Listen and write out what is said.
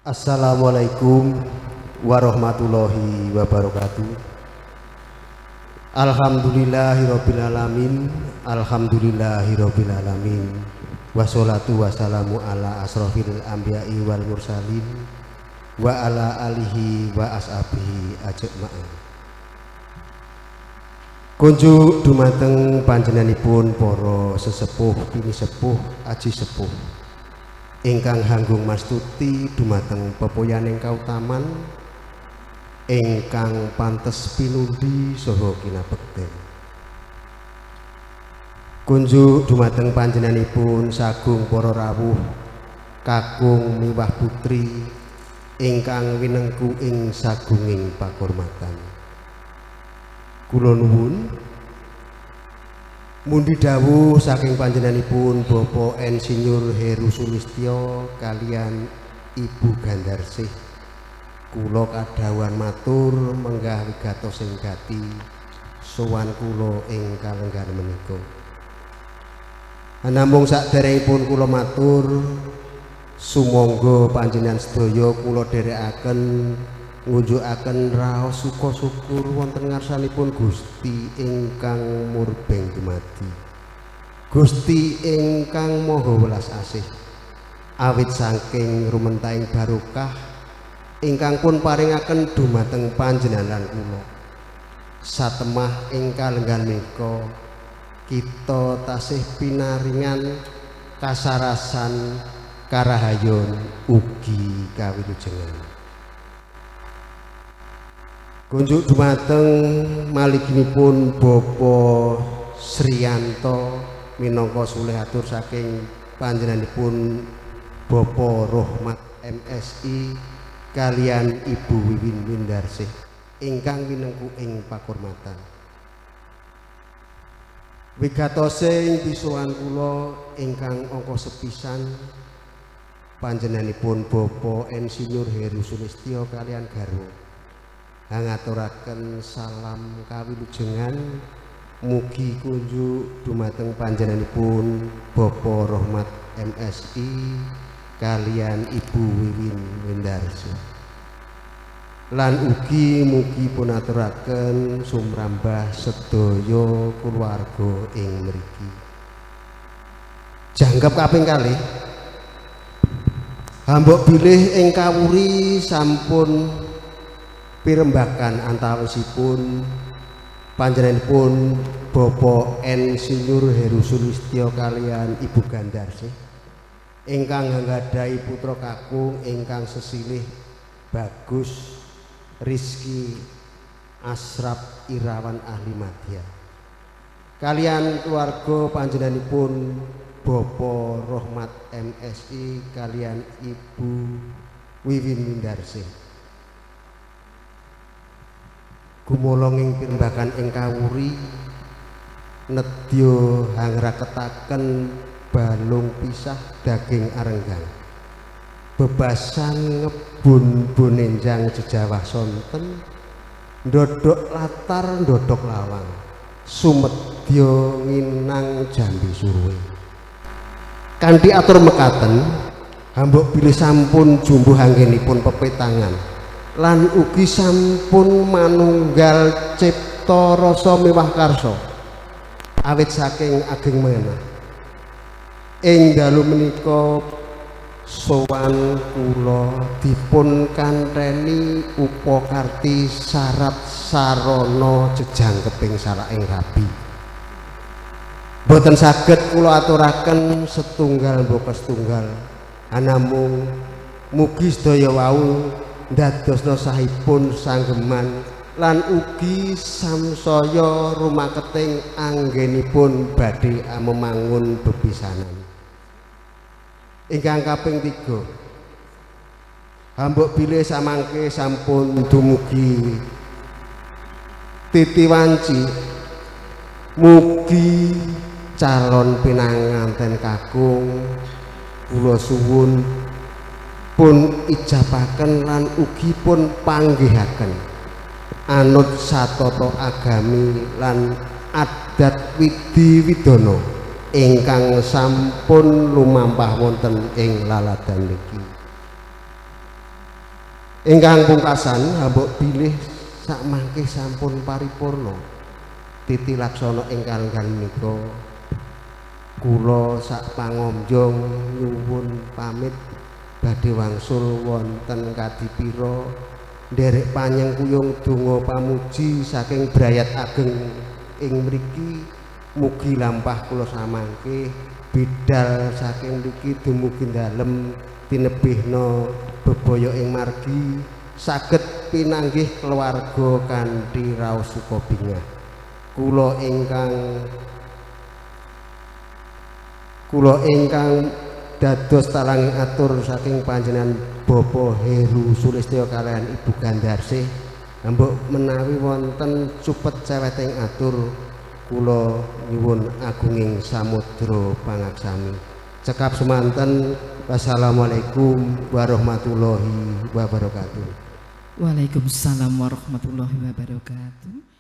Assalamualaikum warahmatullahi wabarakatuh. Alhamdulillahirobbilalamin. Alhamdulillahirobbilalamin. Wassalatu wassalamu ala asrofil anbiya'i wal mursalin wa ala alihi wa ashabihi ajma'in. Kunjuk dumateng panjenenganipun para sesepuh bini sepuh aji sepuh ingkang hanggung mastuti dumateng pepoyaning kautaman ingkang pantes pinundi saha kinabekten. Kunjuk dumateng panjenenganipun sagung para rawuh kakung miwah putri ingkang winengku ing sagunging pakurmatan. Kula nuwun mundi dawuh saking panjenenganipun Bapak Insinyur Heru Sulistyo kalian Ibu Gandarsih. Kula kadhawuhan matur menggah wigatos ing gati sowan kula ing kalenggan menika. Namung saderengipun kula matur sumangga panjenengan sedaya kula dherekaken ngunjukaken raos suka syukur wonten ngarsanipun Gusti ingkang murbeng dumadi, Gusti ingkang maha welas asih, awit saking rumentahing barokah ingkang pun paringaken dumateng panjenengan kula. Satemah ing kalenggan menika kita tasih pinaringan kasarasan karahayon ugi kawilujengan. Kunjuk dumateng maliginipun Bapak Sriyanto minangka sulehatur saking panjenenganipun Bapak Rohmat MSI kalian Ibu Wiwin Windarsih ingkang winengku ing pakurmatan. Wigatose ing pisuhan kula ingkang angka sepisan panjenenganipun Bapak Insinyur Heru Sulistyo kalian garwa ngaturaken salam kawilujengan mugi kunjuk dumateng panjenenganipun Bapak Rohmat MSI kalian Ibu Wiwin Windarsih lan ugi mugi pun aturaken sumrambah sedaya kulawarga ing mriki. Jangkep kaping kalih hambuk bilih ing kawuri sampun pirembakan antawisipun panjenenganipun Bapak Insinyur Heru Sulistyo kalian Ibu Gandarsih ingkang nggadhahi putra kakung ingkang sesilih Bagus Rizki Asraf Irawan Ahli Madya kalian keluarga panjenenganipun Bapak Rohmat MSI kalian Ibu Wiwin Windarsih. Gumolong ing pirembakan ing kawuri nedya hangraketaken balung pisah daging arenggang bebasan ngebun bonenjang jejawah sonten ndodok latar ndodok lawang sumedya nginang jambi suruwe kanthi atur mekaten hambuk bilih sampun jumbuh anggenipun pepetangan lan ugi sampun manunggal cipta rasa miwah karsa awit saking ageng menah ing dalu menika sowan kula dipun kanteni upakarti syarat sarana jejangkeping saraing rabi boten saged kula aturaken setunggal mbaka setunggal anamung mugi sedaya wau ndadosna sahipun sanggeman lan ugi samsaya rumaketing anggenipun badhe memangun bepisanan. Ingkang kaping 3 hambuk bilih samangke sampun dumugi titi wanci mugi calon pinanganten kakung kula suwun pun ijabaken lan ugi pun panggihaken anut satata agami lan adat widi widana ingkang sampun lumampah wonten ing laladan niki. Ingkang pungkasan hambuk bilih sak mangke sampun paripurna titi laksana ingkang menika kula sak pangomjong nyuwun pamit badhe wangsul wonten kadipira nderek panyengkuyung donga pamuji saking brayat ageng ing mriki mugi lampah kula samangke bidal saking mriki dumugi dalem tinebihna bebaya ing margi saged pinanggih keluarga kanthi raos sukabingah kula ingkang dados talanging atur saking panjenengan Bapak Heru Sulistyo kaliyan Ibu Gandarsih mbok menawi wonten cupet ceweting atur kula nyuwun agunging samudra pangaksami cekap semanten. Wassalamualaikum warahmatullahi wabarakatuh. Waalaikumsalam warahmatullahi wabarakatuh.